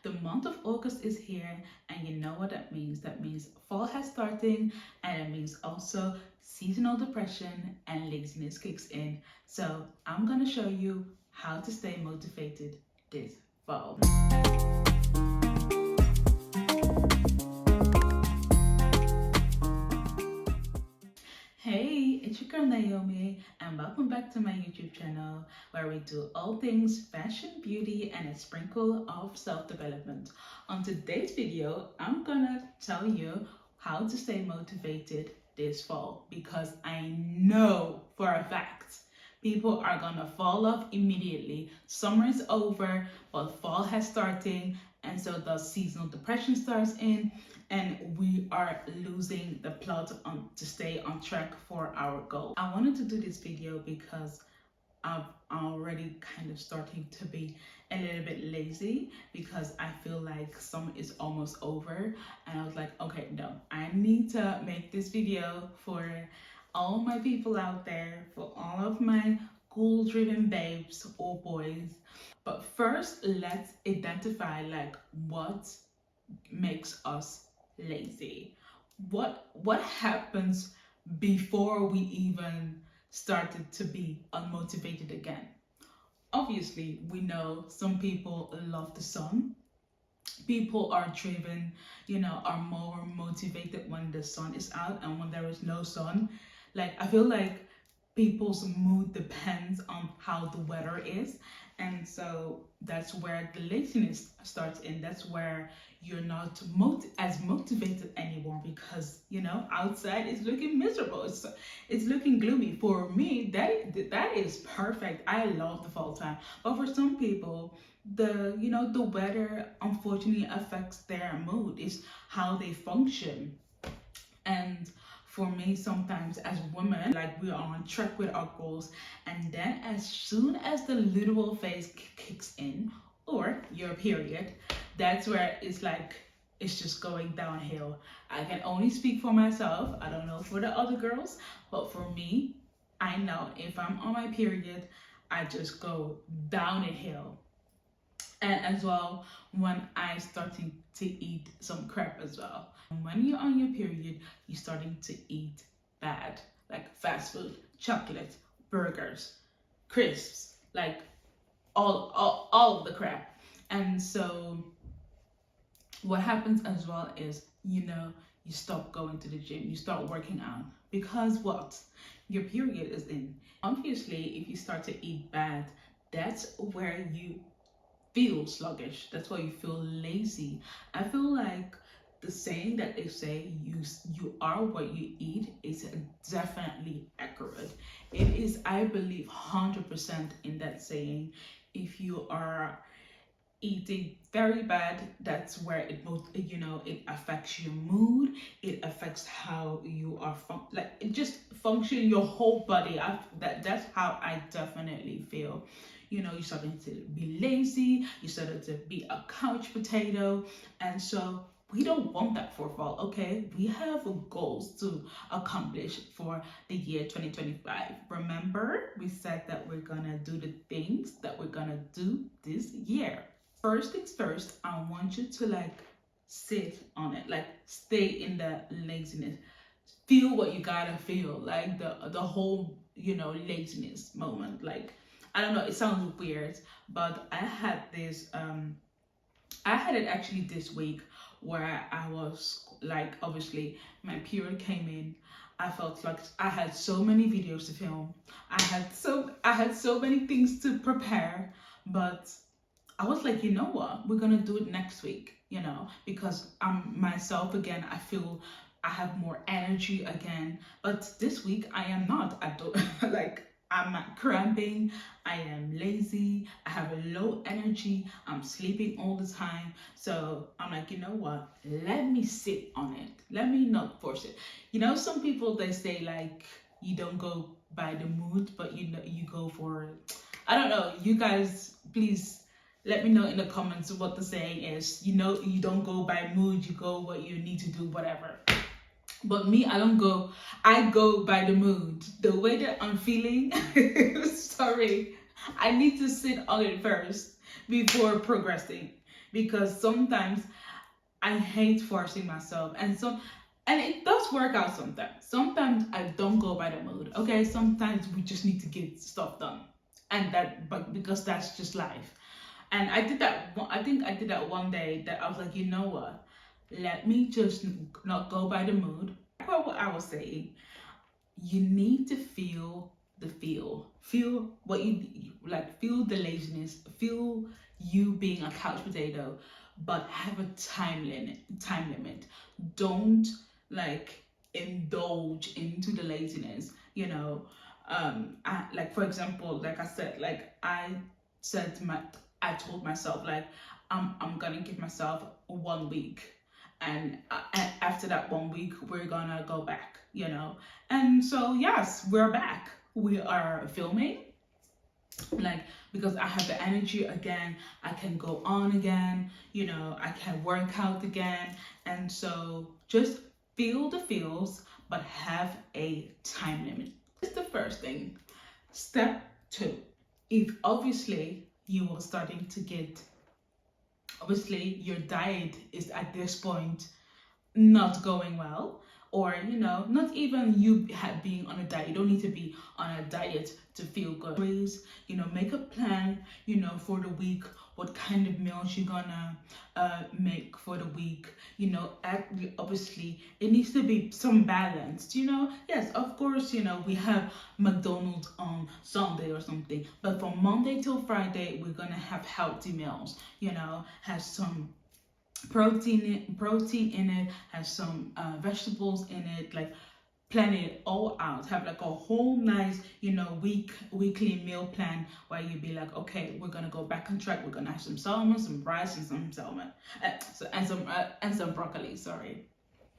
The month of August is here, and you know what that means. That means fall has started, and it means also seasonal depression and laziness kicks in. So I'm gonna show you how to stay motivated this fall. Hey, it's your girl Naomi, and welcome back to my YouTube channel where we do all things fashion, beauty, and a sprinkle of self-development. On today's video, I'm gonna tell you how to stay motivated this fall because I know for a fact people are gonna fall off immediately. Summer is over, but fall has started, and so the seasonal depression starts in, and we are losing the plot on to stay on track for our goal. I wanted to do this video because I'm already kind of starting to be a little bit lazy because I feel like summer is almost over, and I was like, okay, no, I need to make this video for all my people out there, for all of my goal-driven babes or boys. But first, let's identify like what makes us lazy. What happens before we even started to be unmotivated again? Obviously, we know some people love the sun. People are driven, are more motivated when the sun is out, and when there is no sun, like I feel like people's mood depends on how the weather is, and so that's where the laziness starts in. That's where you're not as motivated anymore because outside is looking miserable. It's looking gloomy. For me, that is perfect. I love the fall time, but for some people, the weather unfortunately affects their mood. Is how they function. And for me, sometimes as women, like we are on track with our goals, and then as soon as the literal phase kicks in, or your period, that's where it's like it's just going downhill. I can only speak for myself. I don't know for the other girls, but for me, I know if I'm on my period, I just go down a hill. And as well, when I starting to eat some crap as well. When you're on your period, you're starting to eat bad, like fast food, chocolate, burgers, crisps, like all of the crap. And so what happens as well is, you stop going to the gym, you start working out because what? Your period is in. Obviously, if you start to eat bad, that's where you feel sluggish. That's why you feel lazy. I feel like the saying that they say you are what you eat is definitely accurate. It is, I believe, 100% in that saying. If you are eating very bad, that's where it affects your mood. It affects how you are it just function your whole body. That's how I definitely feel. You're starting to be lazy, you started to be a couch potato, and so we don't want that for fall. Okay, we have goals to accomplish for the year 2025. Remember, we said that we're gonna do the things that we're gonna do this year. First things first, I want you to sit on it, stay in the laziness, feel what you gotta feel, like the whole laziness moment. Like, I don't know, it sounds weird, but I had it actually this week where I was like, obviously my period came in. I felt like I had so many videos to film. I had so many things to prepare, but I was like, you know what? We're gonna do it next week, because I'm myself again. I feel I have more energy again. But this week I am not. I don't I'm cramping, I am lazy, I have a low energy, I'm sleeping all the time. So I'm like, you know what? Let me sit on it. Let me not force it. Some people, they say like you don't go by the mood, but you go for, I don't know. You guys, please let me know in the comments what the saying is. You don't go by mood, you go what you need to do, whatever. But me, I go by the mood, the way that I'm feeling. Sorry, I need to sit on it first before progressing. because sometimes I hate forcing myself, and it does work out sometimes. Sometimes I don't go by the mood. Okay, sometimes we just need to get stuff done, and that, but because that's just life. And I did that. I think I did that one day that I was like, you know what? Let me just not go by the mood. What I was saying, you need to feel the feel what you like, feel the laziness, feel you being a couch potato, but have a time limit. Don't like indulge into the laziness, like, for example, like I said, like said to my I told myself, like, I'm gonna give myself 1 week, and after that 1 week we're gonna go back, and so yes, we're back. We are filming, like, because I have the energy again. I can go on again, I can work out again. And so just feel the feels, but have a time limit. That's the first thing. Step 2, if obviously you are starting to get, obviously your diet is at this point not going well, or not even you being on a diet. You don't need to be on a diet to feel good. Always, make a plan, for the week, what kind of meals you're gonna make for the week. Obviously it needs to be some balance. Yes, of course, we have McDonald's on Sunday or something, but from Monday till Friday we're gonna have healthy meals. Have some protein in it, have some vegetables in it, like plan it all out, have like a whole nice weekly meal plan, where you be like, okay, we're gonna go back on track, we're gonna have some salmon, some rice, and some salmon, and some broccoli, sorry.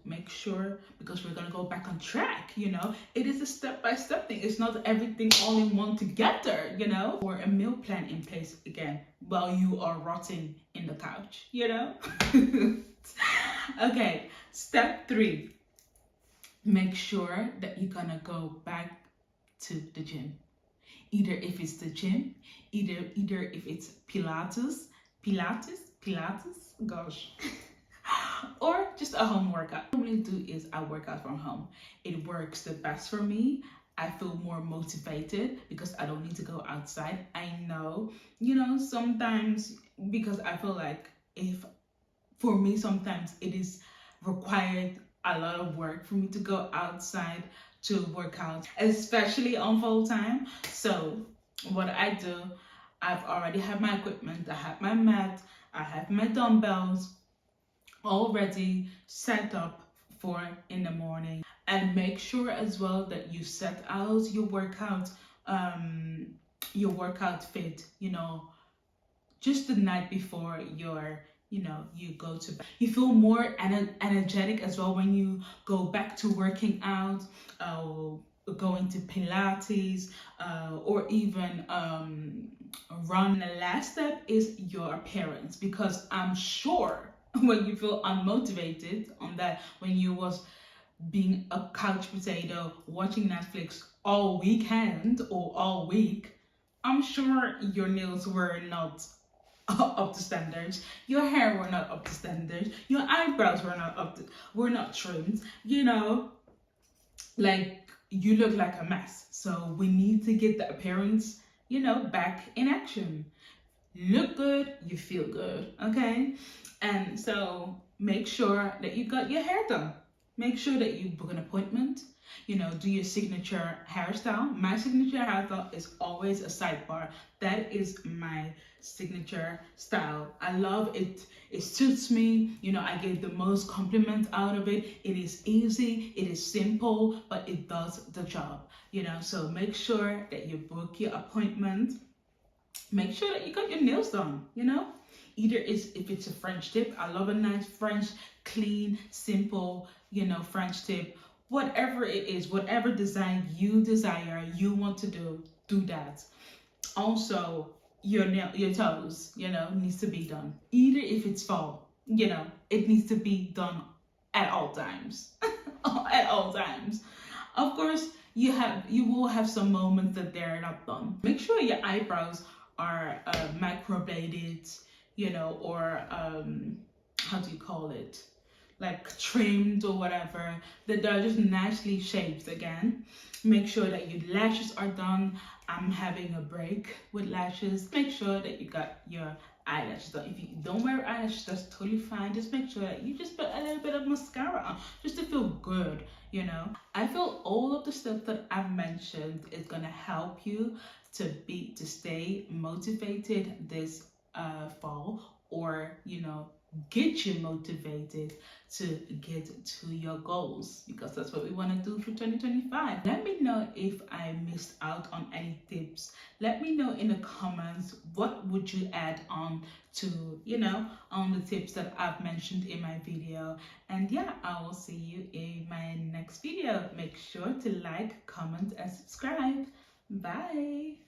Make sure, because we're gonna go back on track. It is a step-by-step thing. It's not everything all in one together. Or a meal plan in place again while you are rotting in the couch. Okay, step 3, make sure that you're gonna go back to the gym. Either if it's the gym, either if it's pilates, gosh, or just a home workout. What I normally do is I work out from home. It works the best for me. I feel more motivated because I don't need to go outside. I know, sometimes, because I feel like, for me, sometimes it is required a lot of work for me to go outside to work out, especially on full time. So what I do, I've already have my equipment. I have my mat, I have my dumbbells already set up for in the morning. And make sure as well that you set out your workout fit, just the night before you go to bed. You feel more energetic as well when you go back to working out, going to Pilates, or even run. The last step is your appearance, because I'm sure when you feel unmotivated on that, when you was being a couch potato watching Netflix all weekend or all week, I'm sure your nails were not up to standards, your hair were not up to standards, your eyebrows were not trimmed, like, you look like a mess. So we need to get the appearance, back in action. Look good, you feel good, okay? And so make sure that you got your hair done. Make sure that you book an appointment, do your signature hairstyle. My signature hairstyle is always a sidebar. That is my signature style. I love it. It suits me. I get the most compliment out of it. It is easy, it is simple, but it does the job. So make sure that you book your appointment. Make sure that you got your nails done, Either if it's a French tip. I love a nice French, clean, simple, French tip. Whatever it is, whatever design you desire, you want to do that. Also, your toes, needs to be done. Either if it's fall, it needs to be done at all times. At all times. Of course, you will have some moments that they're not done. Make sure your eyebrows are microbladed, or how do you call it? Like trimmed or whatever, that they're just nicely shaped again. Make sure that your lashes are done. I'm having a break with lashes. Make sure that you got your eyelashes done. If you don't wear eyelashes, that's totally fine. Just make sure that you just put a little bit of mascara on just to feel good. I feel all of the stuff that I've mentioned is gonna help you to stay motivated this fall, or get you motivated to get to your goals, because that's what we want to do for 2025. Let me know if I missed out on any tips. Let me know in the comments, what would you add on to on the tips that I've mentioned in my video. And yeah, I will see you in my next video. Make sure to like, comment, and subscribe. Bye.